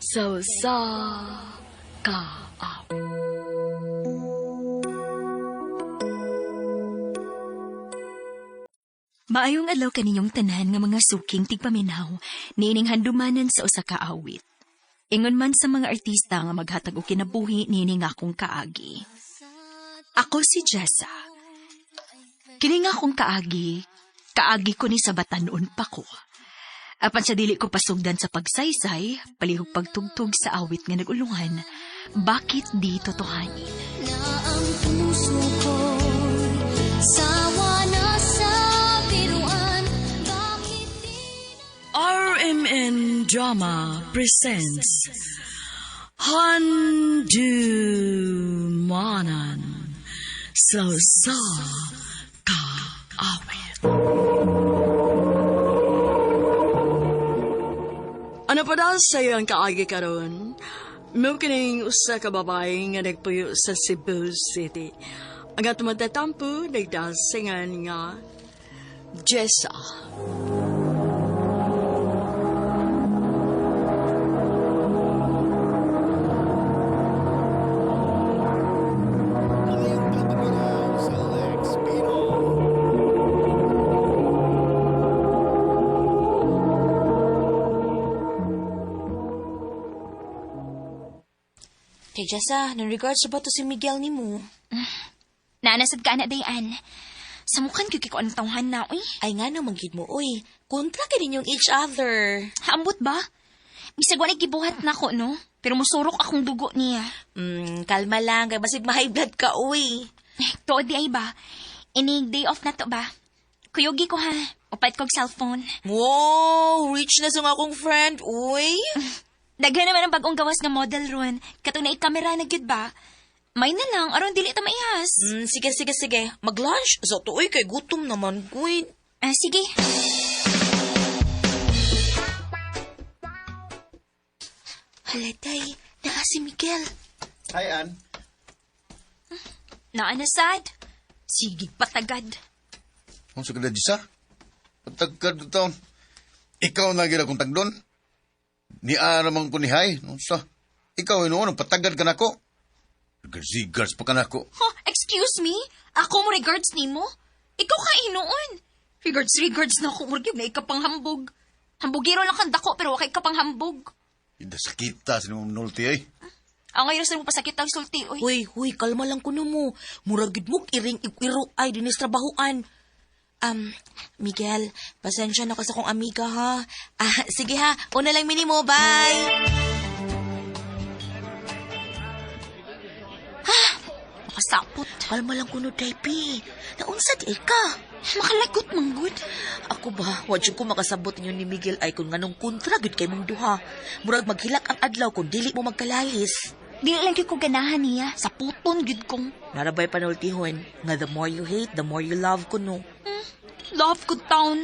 So sa ka aw. Maayong adlaw kaniyong tanan nga mga suking tigpaminaw niining handumanan sa usa ka awit. Ingon man sa mga artista nga maghatag og kinabuhi niining akong kaagi. Ako si Jessa. Kini nga akong kaagi ko ni sa batanon pa ko. Apan sa dili ko pasugdan sa pagsaysay, palihog pagtugtog sa awit nga nagulungan, bakit di totohanin? Na ang puso ko sawa na sa biruan, bakit di RMN Drama presents Handumanan So sa ka awit. Ano pa daw sa'yo ang kaagi karon? Mo kining usa ka babae nga nagpuyo sa Cebu City. Ang atong matatampo, nagdasingan nga Jessa. Kay Jessa, in regards sa ba to si Miguel ni mo? Naanasad ka na, Dayan. Sa mukhan ko anong tawhan na, uy. Ay nga naman gid mo, uy. Kontra ka ninyong each other. Haambot ba? Bisag wala gibuhat na ko, no? Pero musurok akong dugo niya. Kalma lang, kay basig ma-high blood ka, uy. Tuod di ay ba? Inig day off na to ba? Kuyogi ko ha. Upait kog cellphone. Wow, rich na sa akong friend, uy. Daghan naman ang bagong gawas nga model ron. Katong na kamera na gyud ba? May na lang, aron dili ta maihas. Sige. Mag-lunch? Sa to, uy, kay gutom naman, uy. Sige. Halatay, naa si Miguel. Hi, Ann. Naanasad. Sige, patagad. Kung sa kada Jisa, patagkad taon. Ikaw na gira kong tagdon. Ni aramang ko ni Hay. Sa ikaw inoon, patagad ka na ko. Regards pa ka na ko. Excuse me? Ako mo regards ni mo? Ikaw ka inoon. Regards na ako. Murag na ikapang hambog. Hambogiro lang kang dako pero wakay ka pang hambog. Ida sakita sa mong nulti ay. Ang ngayon sa mong pasakit ang sulti, oy. Uy, kalma lang kuno mo. Muragid mo, iring ikwiro ay dinis trabahuan. Miguel, pasensya na ka sa kong amiga, ha? Sige ha, una lang mini mo, bye! Makasapot. Kalma lang kuno, Daipi. Naunsa di ka? Makalagot manggod. Ako ba, wadyo ko makasabot ninyo ni Miguel ay kung nganong kontra gud kay mong duha. Murag maghilak ang adlaw kung dili mo magkalalis. Dili lang ko ganahan niya. Sa puton gud kong. Narabay panultihon, nga the more you hate, the more you love kuno. Love ko town.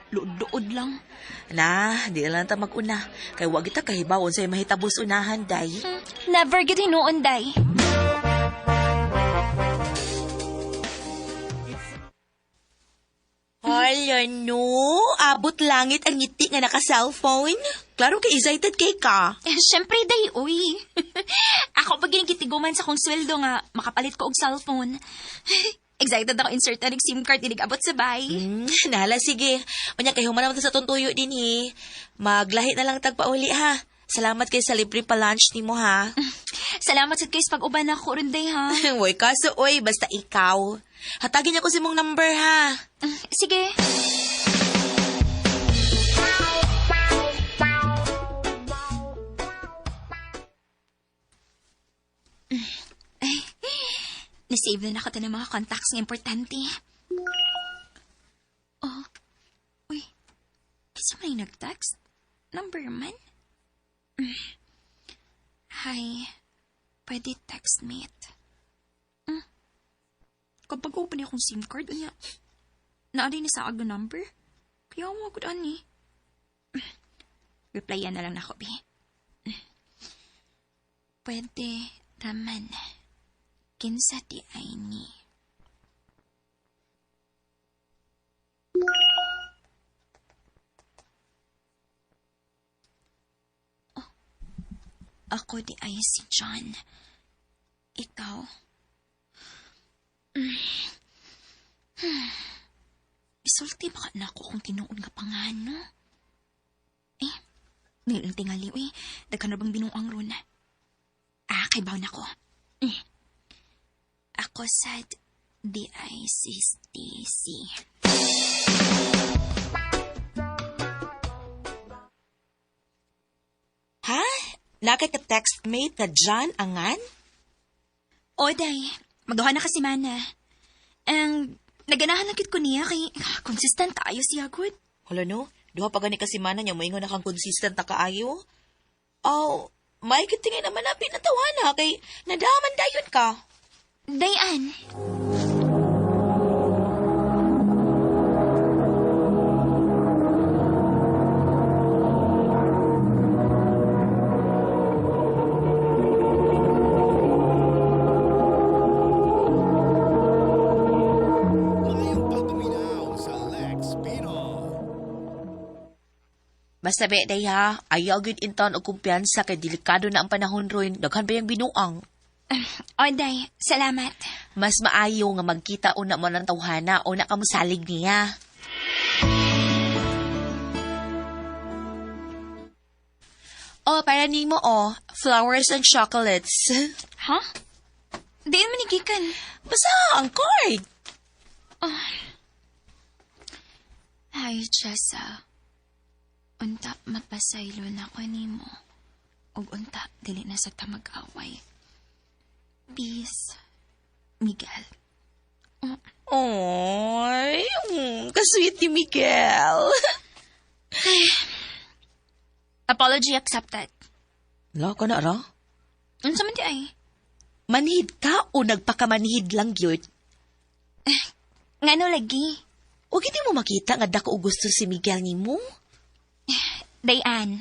Luod lang. Di lang ta mag-una. Kay wag kita kahibawon sa mahitabos unahan, day. Never gid hinuon, day. Hala, no? Abot langit ang ngiti nga naka-cellphone? Klaro kay excited kay ka. Siyempre, day, uy. Ako pag ginigitiguman sa kong sweldo nga, makapalit ko og cellphone. Excited ako insert na SIM card abot sa bay. Nala, sige. Manya kay human naman sa tuntuyo din, he. Maglahit na lang tagpauli, ha? Salamat kay sa libre pa lunch ni mo, ha? Salamat sa kayo pag-uban ako rin, day, ha? Uy, kaso, uy, basta ikaw. Hatagin ako si mong number, ha? Sige. Nasave na ako ng mga contacts ng importante. Oh. Uy. Kasi may nag-text? Number man? Hi. Pwede text mate. Kapag open akong SIM card, naaday na sa aga number. Kaya mo ako daan eh. Replyan na lang na ako, be. Pwede raman. Kinsa di ay ni. Ako di ay si John. Ikaw? Isulti ba ka na ako kung tinuod nga pangano? Nilang tingali, daghan na bang binuang ron? Kay baon ako. Ako sad, di ay si Stacy. Ha? Nakaka-textmate na John Angan? Oday, magduha na kasi mana. Ang naganahan lang ko niya kay consistent kaayo siya good. Hala no, duha pa gani kasi mana niya, moingon na kang consistent na kaayo. Oh, may kitingin naman na pinatawana kay nadaman dayon ka. Dayan. Mayong pagtuminaw sa Lex Pino. Basta be, day ha, ayaw gud inton og kumpiyansa kay delikado na ang panahon ron, daghan pa yung binuang. Oday, salamat. Mas maayo nga magkita una mo ng tawhana o na kamusalig niya. Oh, para nimo flowers and chocolates. Ha? Di naman igikan. Basta ang card. Ay, Jessa. Unta mapasaylo na ko nimo. Og unta dili na sa tamag-away. Peace, Miguel. Oy, kasweet ni Miguel. Apology accepted. La ka na ra? Unsa man di ay? Manhid ka o nagpakamanhid lang yun? Ngano lagi? O hindi mo makita nga dako og gusto si Miguel nimo? Dayan.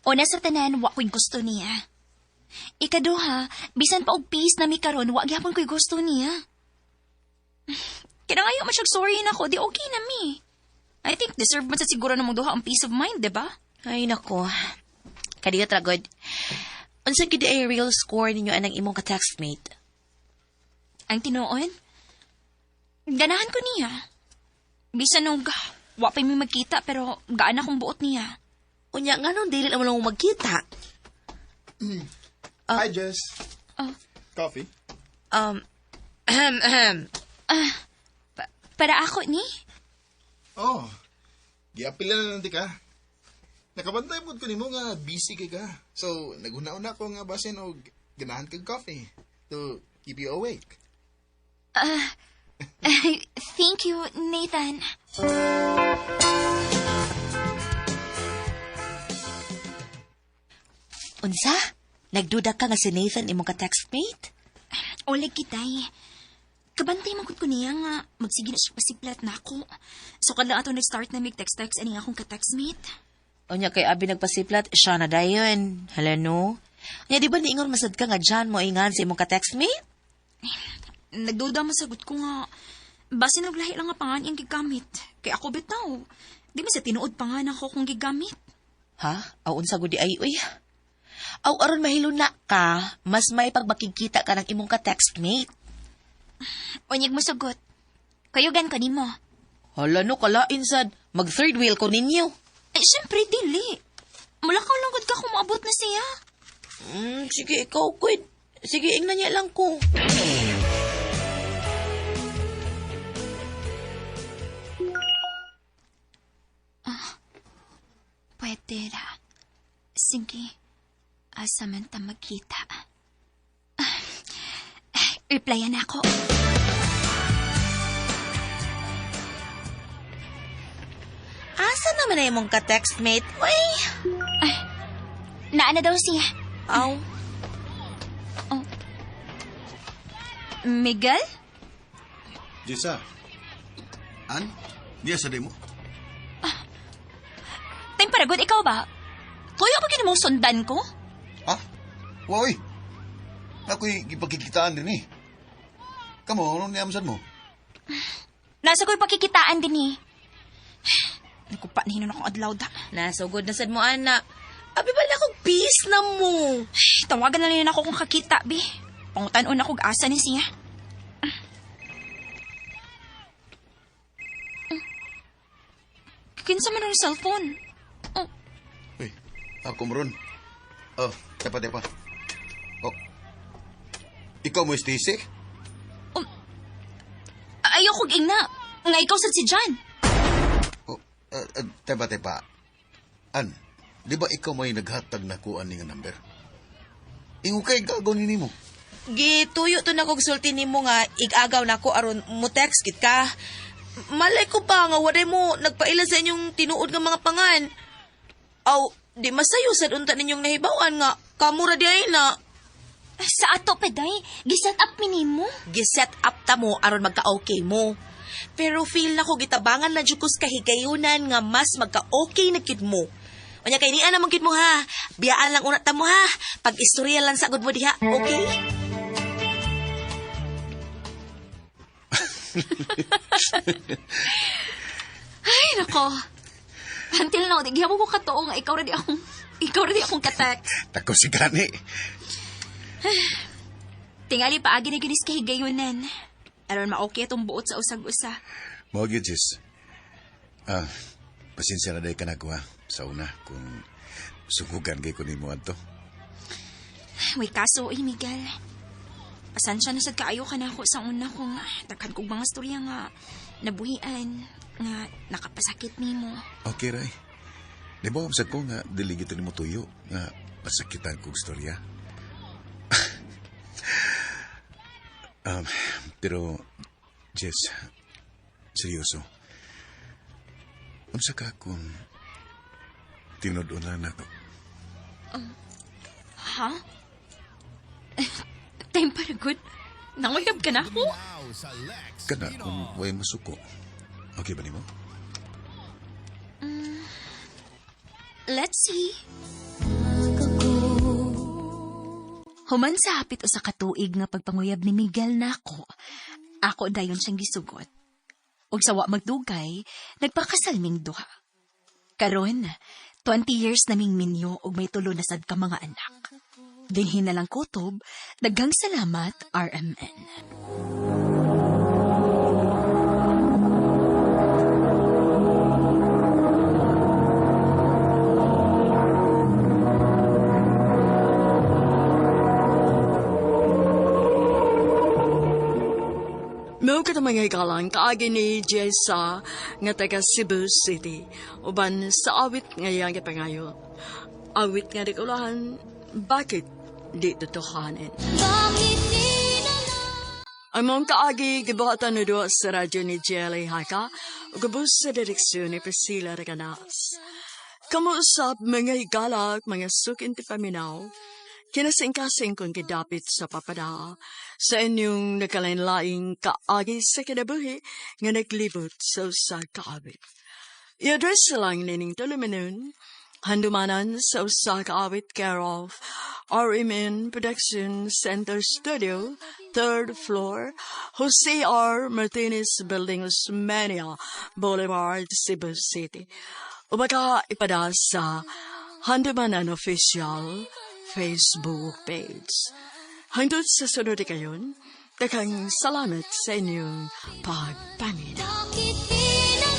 Una sa tanan, wa ko'y gusto niya. Ikaduha, bisan pa og peace na mi karon, wa gyapon ko'y gusto niya. Kinangayo man siyag sorry na ko, di okay na mi. I think deserve man sa siguro namang duha ang peace of mind, di ba? Ay, nako. Kadiyo tragod. Unsa gid ay real score ninyo anang imong ka-textmate? Ang tinuon? Ganahan ko niya. Bisan nung wa pa mi magkita, pero gaan akong buot niya. Unya, nga nung dili naman lang magkita. Hi, Jess. Oh. Coffee? Para ako ni? Oh, giapila na lang di ka. Nakabantay mo ko nimo nga busy kay ka. So, naguna-una ko nga basin og ganahan kag coffee to keep you awake. Thank you, Nathan. Unsa? Nagduda ka nga si Nathan imong ka-textmate? Oleg kitay. Kabantay man gud ko niya nga magsige na siya pasiplat na ako. So kada ato nag-start na mig-text-text ani akong ka-textmate. Unya kay abi nagpasiplat, siya na dayon. Hala no? Unya di ba niingon masad ka nga dyan mo ingan sa imong ka-textmate? Nagduda masagot ko nga basi naglahi lang nga pangan yung gigamit. Kay ako bitaw. Di man sa tinuod pangan ako kung gigamit. Ha? Aw unsa gud di ay uy. Aw aron mahilo na ka, mas may pagmakikita ka ng imong ka-textmate. Unyag mo sagot. Kayugan ko nimo. Hala no, kalain sad. Mag third wheel ko ninyo. Eh, syempre, dili. Mula ka lang gud ka kung maabot na siya. Sige, ikaw, quit. Sige, ingnan niya lang ko. Pwede ra. Sige. Asa man ta magkita. Replyan ako. Asa naman na imong ka-textmate? Uy! Naana daw siya. Aw. Miguel? Jessa. An? Diya sa mo? Time para good, ikaw ba? Tuyo ba ginamong sundan ko? Ha? Woy. Ako'y ipagkikitaan din eh. Kamo, anong niyamsan mo? Nasa ko'y pakikitaan din eh. Naku pa, nihinon akong adlaw da. Nasugod na sad mo, anak. Abi bala kong Bis na mo. Tawagan na lang ako kung kakita, bi. Pangutan-un ako asa ni siya. Kinsa man ang cellphone? Uy, ako maron. Oh, tepa. Oh, ikaw mo, Stacy? Ayaw kong ingna. Nga ikaw sad si John. Oh, tepa. An, di ba ikaw may naghatag na kuan ni nga number? Ingo kay gagawin ni mo. Gituyo to na kog sulti nimo nga igagaw nako aron mo text kit ka. Malay ko pa nga waday mo nagpaila sa inyong tinuod nga mga pangan. Aw, di masayo sad unta ninyong nahibawan nga kamura di ay na. Sa ato, peday. Giset up minimo. Giset up ta mo aron magka-okay mo. Pero feel na ko gitabangan na jud kus kahigayunan nga mas magka-okay na kid mo. Unya kay niya naman kid mo ha. Biyaan lang una ta mo ha. Pag-istorya lang sa good mo diha, okay? Ay, nako. Until now, di mo ko katoo nga ikaw ra di akong katext. Tako si Gani. Tingali pa agi na ginis kahigayunan. Aron ma-okay itong buot sa usag-usa. Mo gyud sis. Pasensya na day ka na ko ha. Sa una, kung sukugan kay ko ni mo adto. May kaso, Miguel. Pasensya na sad kaayo ka na ako sa una kung daghan kong mga storya nga nabuhian nga nakapasakit nimo. Okay, Ray. Di ba sa ko nga diligito ni mo tuyo nga pasakitan kong storya? Pero, Jess, seryoso. Unsa ka kung tinod-on lang na to? Ha? Time para good. Nanguyab ka na ako? Kana kung way masuko. Okay ba ni mo? Let's see. Human sa hapit o sa katuig nga pagpanguyab ni Miguel nako, ako dayon siyang gisugot. Ug sawa magdugay, nagpakasal ming duha. Karon, 20 years naming minyo ug may tulo na sad ka mga anak. Dinhin na lang kutob, daghang salamat RMN. Mo ka mga ikalang kaagi ni Jessa nga taga Cebu City. Uban sa awit nga yang ipangayo. Awit nga di kaulahan, bakit di tutuhanin? Bakit di na Ang mong kaagi gibuhatan na doon sa radyo ni Jelly Haka o gabos sa direksyon ni Priscilla Reganas. Kamuusap mga higalak, mga sukin ti paminaw, kinasing-kasing kung kidapit sa papada sa inyong nakalain-laing kaagi sa kinabuhi nga naglibot sa usa kaawit. I-address lang nining tulumanon, handumanan sa usa kaawit care of RMN Production Center Studio, 3rd floor, Jose R. Martinez Building, Osmeña Boulevard, Cebu City. O baka ipada sa Handumanan Official Facebook page. Hangtod sa sunod kayon, daghang salamat sa inyong pagpamina. bakit di na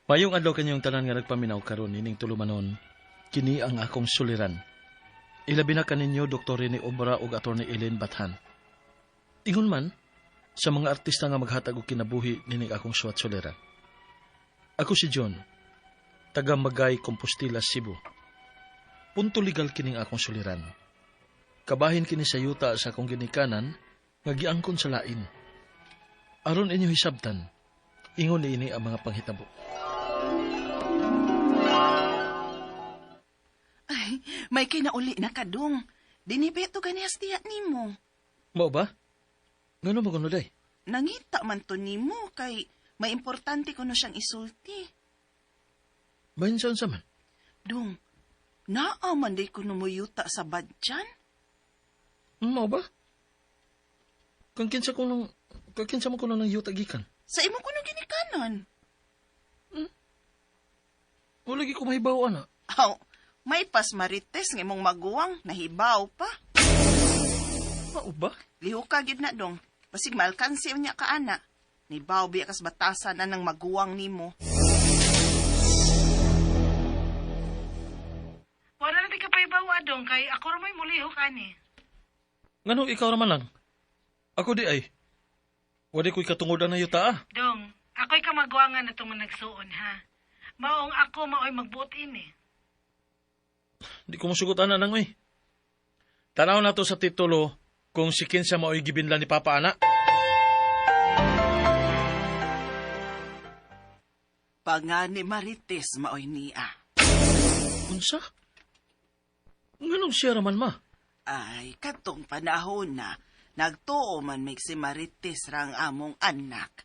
Mayong adlaw kanyang tanan nga nagpaminaw karon ining tulumanon, kini ang akong suliran. Ilabi na kaninyo Dr. Rene Obra ug Attorney Ellen Bathan. Ingon man sa mga artista nga maghatag og kinabuhi nining akong suwat suliran. Ako si John, taga Magay, Compostela, Cebu. Punto legal kining akong suliran. Kabahin kini sa yuta sa akong ginikanan nga giangkon sa lain. Aron inyo hisabtan, ingon niini ang mga panghitabo. Ay, may kinauli na kadong. Dinibeto ganihas diya nimo. Mao ba? Ngano mo kuno day? Nangita man to nimo kay may importante kuno siyang isulti. Bahin sa man? Dong, naaman day kuno mo yuta sa badyan? Mao ba? Kung kinsa mo kuno ng yuta gikan. Sa imo kuno ginikanan. Wala lagi ko mahibaw, ana. Aw, may pas marites nga imong maguwang, nahibaw pa. Mao ba? Liho ka gid na dong. Basig malkansi niya ka ana. Nibaw biya kas batasan na ng maguwang nimo. Wala na di ka pa ibawa dong kay ako ramay muliho ka ni. Nganong ikaw naman lang? Ako di ay. Wala ko'y katungodan na yuta, ah. Dong, ako'y kamagwangan na itong nagsuon ha. Maong ako mao'y magbuot ini. Di ko masugot ana nang, uy. Tanaw na to sa titulo kung si Kinsa mao'y gibinlan ni Papa, ana. Pangan ni marites maoy niya. Unsa? Nganong siya raman, ma? Ay, katong panahon na, nagtuo man mig si marites rang among anak.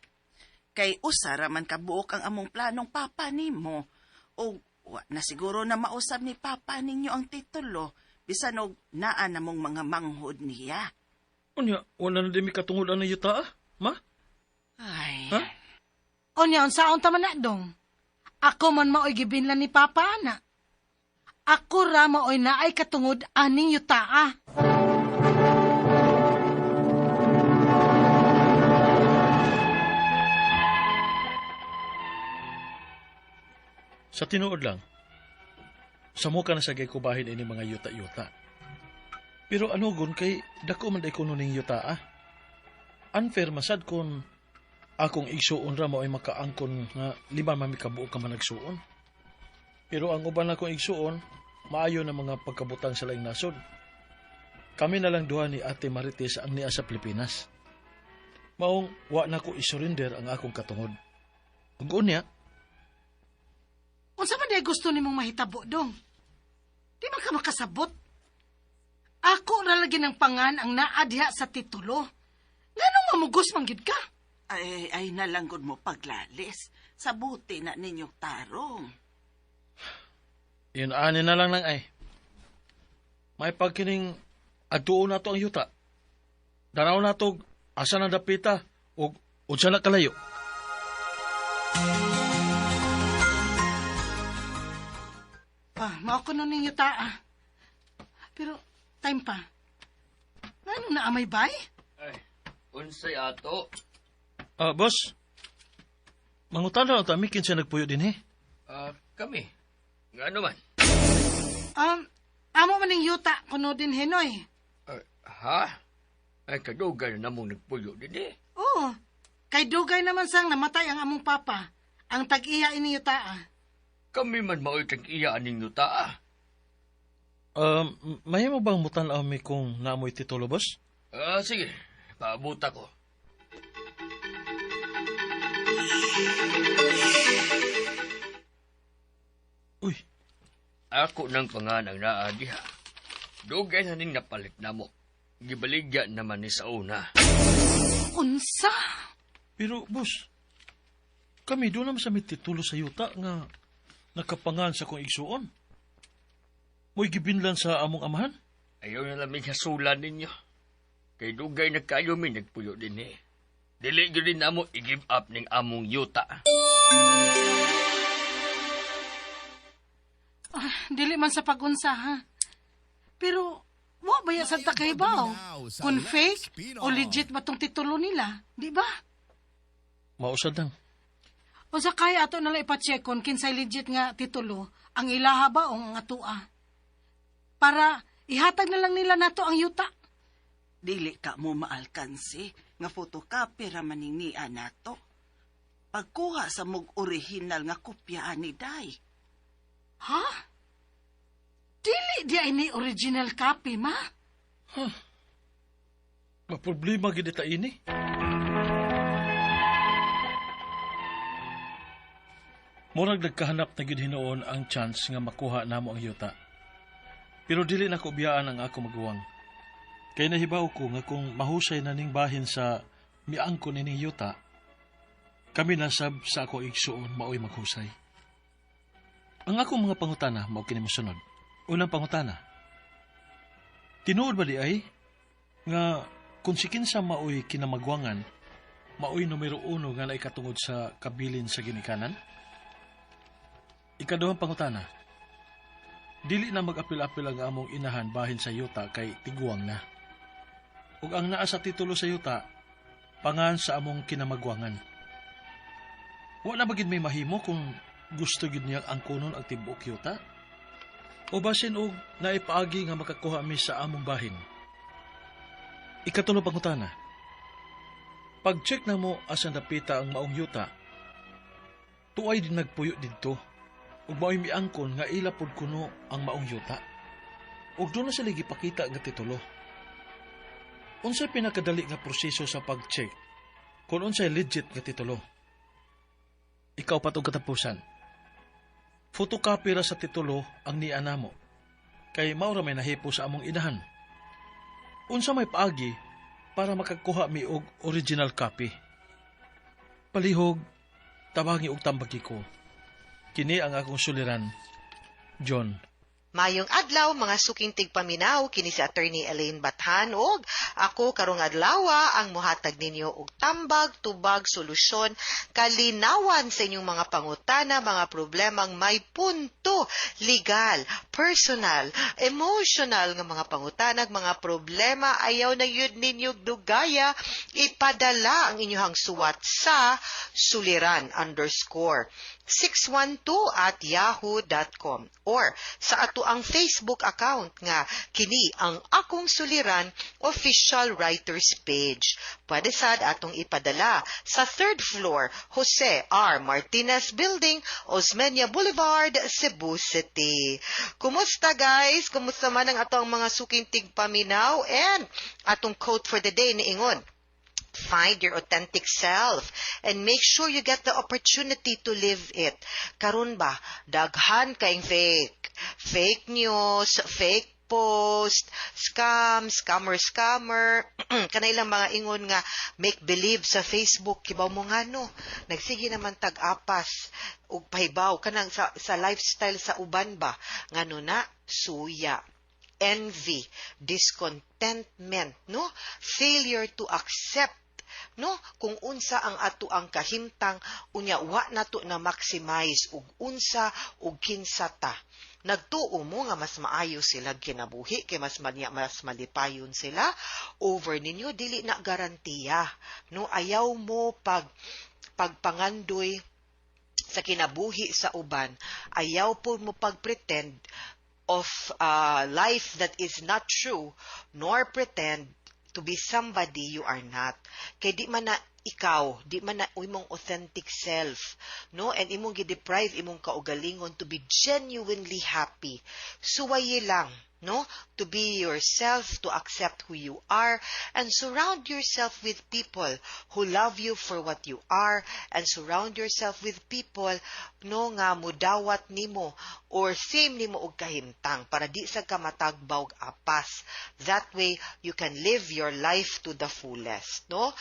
Kay usara man kabuok ang among planong papa nimo. O wa na siguro na mausab ni papa ninyo ang titulo, bisan og naa namong mga manghod niya. Unya, wala na din may katungodan na yuta, ah, ma? Ay, Ha? Onya, unsaon ta man na dong? Ako man mao'y gibinlan ni Papa ana. Ako ra mao'y naay katungod aning yutaa. Sa tinuod lang, samo ka na sa gay kubahin ini mga yuta-yuta. Pero ano gun kay dako man day kuno ning yuta, ah. Unfair masad kun akong igsuon ra mo ay makaangkon nga lima man mi kabuok ka man nagsuon. Pero ang uban akong igsuon, maayo na mga pagkabutang sa laing nasod. Kami na lang duha ni Ate Marites ang niya sa Pilipinas. Maong wa na ko isurrender ang akong katungod. Ug unya, Unsa man day gusto nimong mahitabo dong? Di man ka makasabot. Ako ra lagi ng pangan ang naa diha sa titulo. Nganong mamugos man gid ka? ay nalanggod mo paglalis. Sabuti na ninyong tarong. yun ani na lang nang ay. May pagkining adtuon na to ang yuta. Danaw na to asa na dapita o unsa na kalayo. Mao ko nun ninyo taa. Pero, time pa. Nganong naamay bay? Ay, unsay ato? Boss. Mangutan na tami kinsa nagpuyo din eh. Kami. Nga naman. Amo man ning yuta kuno din henoy. Ha? Ay, kadugan na mong nagpuyo din eh. Oo. Kay dugay naman sang namatay ang among papa. Ang tag-iya ini yuta. Kami man mao'y tag-iyaan ninyo taa. May mo bang mutan mi kung naamoy titulo, boss? Sige. Paabuta ko. Uy, Ako nang panganang naa diha. Dugay na ning napalit na mo. Gibaligyan naman ni sa una. Unsa? pero boss, kami doon naman sa may titulo sa yuta nga nakapangan sa kong igsuon. Mo'y gibinlan sa among amahan? Ayaw na lamig hasulan ninyo. Kay dugay na kayo may nagpuyo din eh. Dili yun din na mo i-give up ning among yuta. Dili man sa pagunsa ha. Pero, wa ba ya sa takaybaw? Kung fake o legit ba tong titulo nila? Di ba? Mausad lang. O sa kaya ato nala ipacheck kung kinsay legit nga titulo, ang ilaha ba o ang atua? Para ihatag na lang nila nato ang yuta. Dili ka mo maalkansi, nga photocopy ramaning niya nato. Pagkuha sa mog original nga kopya ni Day. Ha? Dili di ay ni original copy, ma? Maproblema gid ta ini. Murag nagkahanap na gid hinoon ang chance nga makuha namo ang yuta. Pero dili na ko biyaan ang ako maguwang. Kay nahibaw ko nga kung mahusay na ning bahin sa miangkon ining yuta, kami nasab sa ako igsuon maoy maghusay. Ang akong mga pangutana mao kini mosunod. Unang pangutana. Tinuod ba di ay nga kung si kinsa maoy kinamagwangan, maoy numero 1 nga naikatungod sa kabilin sa ginikanan? Ikaduhang pangutana. Dili na mag-apil-apil ang among inahan bahin sa yuta kay tiguang na. Ug ang naa sa titulo sa yuta, pangan sa among kinamagwangan. Wala ba gid may mahimo kung gusto gid niyang angkonon ang tibuok yuta? O basin og naipaagi nga makakuha mi sa among bahin? Ikatulo pangutana. Pag-check na mo asan napita ang maong yuta, tuay din nagpuyo didto, ug mao'y miangkon nga ilapod kuno ang maong yuta. Ug doon na sila gipakita nga titulo. Unsay pinakadali nga proseso sa pag-check kung unsay legit nga titulo? Ikaw patong katapusan. Photocopy ra sa titulo ang niana mo, kay mao ra may nahipo sa among inahan. Unsa may paagi para makakuha mi og original copy? Palihog, tabangi og tambagi ko. Kini ang akong suliran, John. Mayong adlaw mga suking tigpaminaw kini si Attorney Elaine Bathan og ako karong adlawa ang mohatag ninyo og tambag tubag solusyon kalinawan sa inyong mga pangutana, mga problemang may punto, legal, personal, emotional nga mga pangutanag, mga problema ayaw na yun ninyo dugaya, ipadala ang inyong suwat sa suliran_612@yahoo.com or sa ato ang Facebook account nga kini ang Akong Suliran official writers page. Pwede sad atong ipadala sa 3rd floor Jose R. Martinez Building, Osmeña Boulevard, Cebu City. Kumusta guys? Kumusta man ang atong mga suking tigpaminaw? And atong quote for the day ni ingon, find your authentic self and make sure you get the opportunity to live it. Karon ba, daghan kayong fake news, fake post, scammer, kanay lang mga ingon nga make believe sa Facebook, kibaw mo nga no, nagsige naman tag-apas, ug pahibaw, kanang sa lifestyle sa uban ba, nga no na, suya, envy, discontentment, no, failure to accept, no, kung unsa ang ato ang kahimtang, unya wa nato na maximize ug unsa ug kinsa ta. Nagtuo mo nga mas maayo sila kinabuhi kay mas malipayon sila over ninyo dili na garantiya, no, ayaw mo pagpangandoy sa kinabuhi sa uban, ayaw po mo pagpretend of life that is not true, nor pretend to be somebody you are not. Kay di man na ikaw, di man na imong authentic self, no? And imong gi-deprive imong kaugalingon to be genuinely happy. Suwaye lang, no? To be yourself, to accept who you are, and surround yourself with people who love you for what you are, and surround yourself with people, no, nga mudawat nimo or same nimo og kahimtang para di sa ka matagbaw og apas. That way you can live your life to the fullest, no?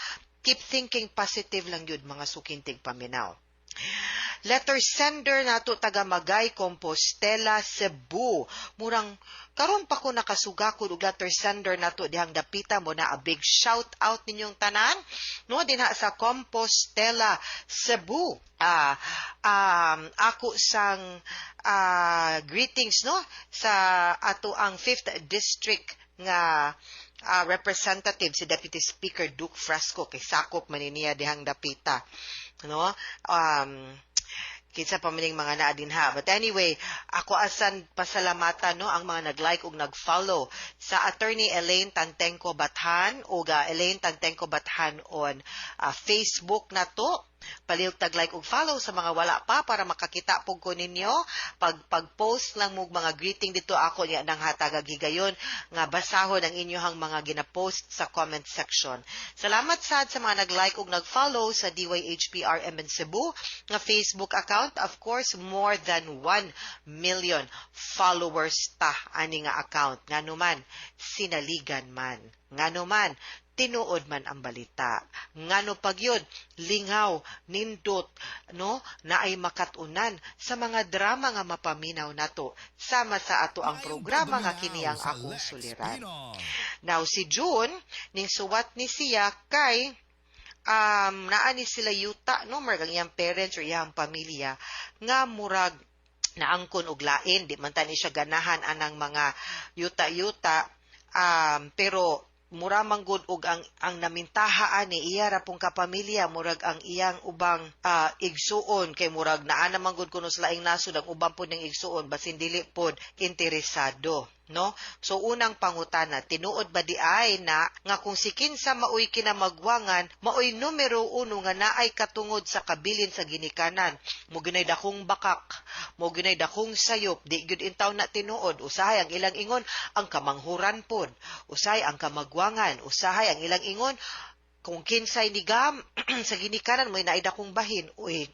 Keep thinking positive lang yun, mga sukintig paminaw. Letter sender nato taga Magay, Compostela, Cebu. Murang karon pa ko nakasugakod og letter sender nato dihang dapita mo na a big shout out ninyong tanan, no, dinha sa Compostela, Cebu. Ako sang greetings, no, sa ato ang 5th district nga representative si Deputy Speaker Duke Frasco kay sakop man niya dihang dapita, no, kinsa pa maning mga naa din ha. But anyway, ako asan pasalamatan, no, ang mga nag-like ug nag-follow sa Attorney Elaine Tantengco Bathan o Elaine Tantengco Bathan on Facebook na to. Palihog tag-like ug follow sa mga wala pa para makakita po ko ninyo. Pag-post lang mo mga greeting dito ako niya nang hatagagigayon nga basahon ang inyohang mga gina-post sa comment section. Salamat sad sa mga nag-like ug nag-follow sa DYHPRMN Cebu nga Facebook account. Of course, more than 1 million followers ta ani nga account. Nganuman, sinaligan man. Nganuman, tinuod man ang balita. Ngano pagyod, lingaw, nindot, no, na ay makatunan sa mga drama nga mapaminaw nato sama sa ato ang programa nga kini ang Akong Suliran. Now si June ning suwat ni siya kay naa ni sila yuta, no, margang iyang parents or iyang pamilya nga murag naangkon og lain, di man tani siya ganahan anang mga yuta-yuta, pero mura manggod og ang namintaha ani iya ra pong kapamilya, murag ang iyang ubang igsuon, kay murag naa na manggod kuno sa laing nasod ang uban pod ning igsuon basin dili pod interesado, no? So unang pangutana, tinuod ba di ay na nga kung si kinsa maoy kinamagwangan, maoy numero 1 nga naay katungod sa kabilin sa ginikanan, mo ginay dakong bakak, mo ginay dakong sayop, di gyud intaw na tinuod. Usahay ang ilang ingon ang kamanghuran pod, usahay ang kamagwangan, usahay ang ilang ingon kung kinsay nigam sa ginikanan mo naay dakong bahin. Uy,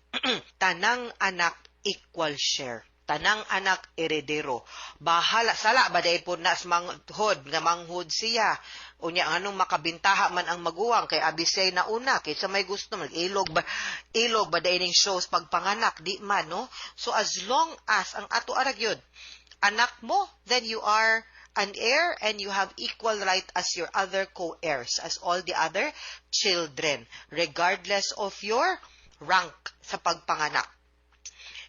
tanang anak equal share, tanang anak eredero. Bahala sala ba day po nas manghod nga manghod siya. Unya anong makabintaha man ang maguwang kay abisay na una kay sa may gusto ilog ba day ning shows pagpanganak di man, no? So as long as ang ato aragyod anak mo, then you are an heir and you have equal right as your other co-heirs, as all the other children, regardless of your rank sa pagpanganak.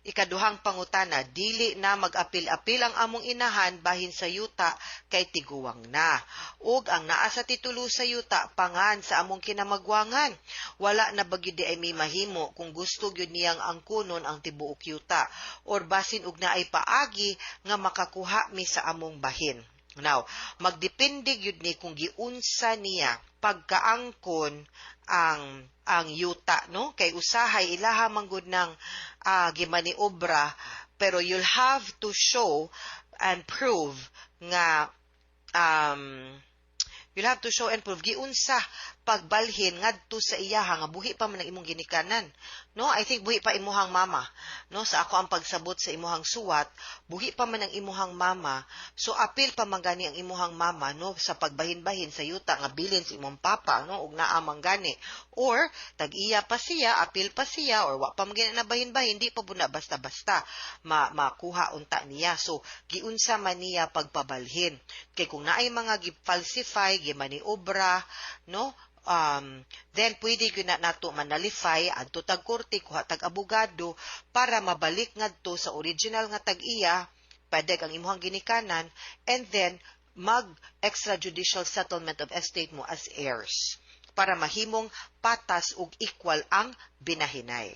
Ikaduhang pangutana, dili na mag-apil-apil ang among inahan bahin sa yuta kay tiguwang na. Ug ang naa sa titulo sa yuta pangan sa among kinamagwangan. Wala na bagyo di ay may mahimo kung gusto gyud niyang angkunon ang tibuok yuta or basin ug naay paagi nga makakuha mi sa among bahin. Now, magdepende gyud ni kung giunsa niya pagkaangkon ang yuta, no? Kay usahay ilaha manggod ng gimaniobra, pero you'll have to show and prove nga giunsa pagbalhin ngadto sa iyaha nga buhi pa man ang imong ginikanan, no? I think buhi pa imuhang mama, no? Sa ako ang pagsabot sa imuhang suwat, buhi pa man ang imuhang mama, so apil pa man gani ang imuhang mama, no? Sa pagbahin-bahin sa yuta nga bilin sa imong papa, no? Ug naa man gani, or tag-iya pa siya, apil pa siya, or wa pa man gani na bahin-bahin, di pa buna basta-basta makuha unta niya. So giunsa man niya pagpabalhin, kay kung naay mga gi-falsify, gimaniobra, no? Then pwede gyud na nato manalify adto tag korte, kuha tag abogado para mabalik ngadto sa original nga tag-iya, padeg ang imuhang ginikanan, and then mag extrajudicial settlement of estate mo as heirs para mahimong patas ug equal ang binahinay.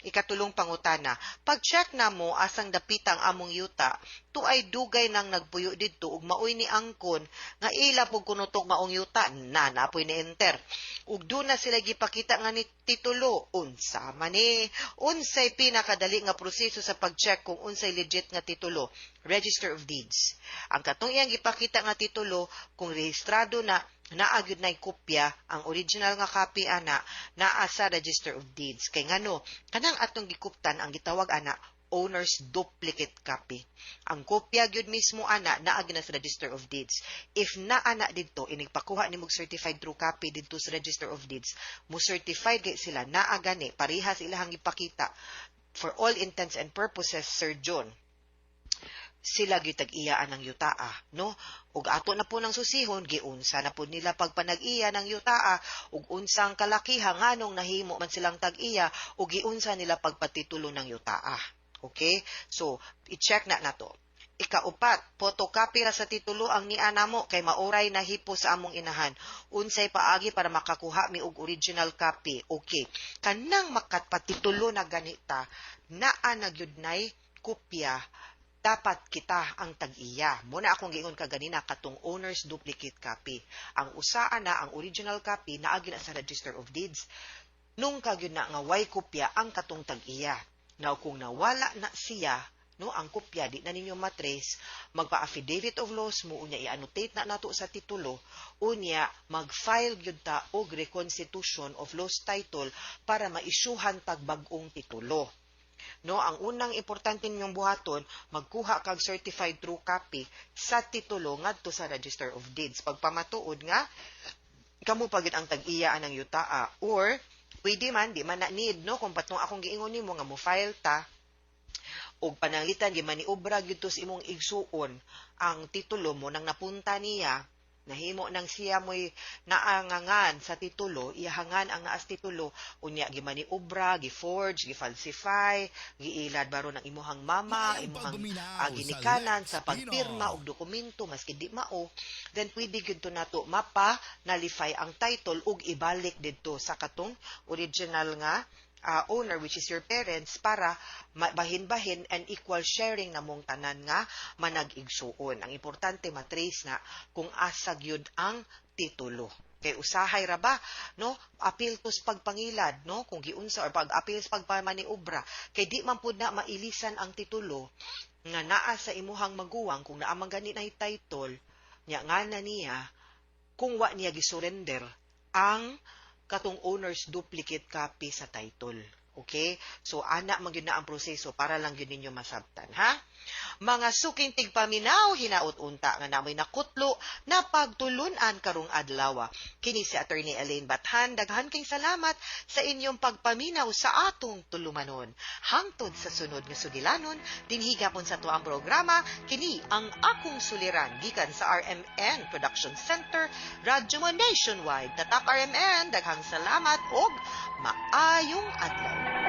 Ikatulong pangutana, pag-check na mo asang dapitang among yuta, tuay dugay nang nagpuyo didto ug maoy ni angkon nga ila pug kunutok maong yuta na napoy ni enter. Ug do na sila gipakita nga ni titulo, unsa man ni unsay pinakadali nga proseso sa pag-check kung unsay legit nga titulo, Register of Deeds. Ang katong iyang gipakita nga titulo kung rehistrado na naagyod na kopya, ang original nga copy ana naa sa Register of Deeds. Kay ngano, kanang atong gikuptan ang gitawag ana owner's duplicate copy. Ang kopya gyud mismo ana naa gyud na sa Register of Deeds. If naa na didto inigpakuha nimog certified true copy didto sa Register of Deeds, mo certified kay sila naa gani parehas ilahang gipakita. For all intents and purposes, Sir John, sila gitag-iyaan ng yutaa, no? Ug ato na po ng susihon, giunsa na po nila pagpanag-iya ng yutaa, ug unsang kalakihan nganong nahimo man silang tag-iya, ug giunsa nila pagpatitulo ng yutaa. Okay? So, i-check na nato. Ikaupat, photocopy ra sa titulo ang niana mo kay mauray na hipo sa among inahan. Unsay paagi para makakuha mi og original copy. Okay. Kanang makapatitulo na ganita, naa na gyud nay kopya, dapat kita ang tag-iya. Muna akong giingon ka ganina katong owner's duplicate copy. Ang usaan na ang original copy naagi na sa Register of Deeds. Nung kagyud na nga way kopya ang katong tag-iya. Now kung nawala na siya, no, ang kopya di na ninyo matrace, magpa-affidavit of loss mo unya i-annotate na nato sa titulo, unya mag-file gyud ta og reconstitution of lost title para ma-isyuhan tag bag-ong titulo. No, ang unang importante ninyong buhaton, magkuha kag certified true copy sa titulo ngadto sa Register of Deeds. Pagpamatuod nga kamo pagid ang tag-iyaan ng yutaa, or pwede man di man na need, no, kung patong akong giingon nimo nga mo file ta og pananglitan gi maniobra gyud to sa imong igsuon ang titulo mo nang napunta niya, nahimo nang siya mo'y naangangan sa titulo, iyahangan ang naas titulo, unya gimaniobra, giforge, gifalsify, giilad baro ng imuhang mama, imuhang ginikanan sa pagpirma og dokumento maski di mao, then pwede gyud to nato mapa nalify ang title ug ibalik didto sa katong original nga owner, which is your parents, para bahin-bahin and equal sharing na mong tanan nga manag-igsuon. Ang importante matrace na kung asa gyud ang titulo. Kay usahay ra ba, no? Appeal to sa pagpangilad, no? Kung giunsa or pag-appeal sa pagpamaniobra, kay di man pud na mailisan ang titulo nga naa sa imuhang maguwang kung naa man gani na title nya nga na niya kung wa niya gisurrender ang katong owner's duplicate copy sa title. Okay? So, ana man gyud na ang proseso para lang yun ninyo masabtan, ha? Mga suking tigpaminaw, hinaut-unta nga namoy nakutlo na pagtulunan karong adlaw. Kini si Attorney Elaine Bathan, daghan kayong salamat sa inyong pagpaminaw sa atong tulumanon. Hangtod sa sunod nga sugilanon, dinhigapon sa tuang programa, kini ang akong suliran gikan sa RMN Production Center, Radyo mo Nationwide. Tatak RMN, daghang salamat og maayong adlaw.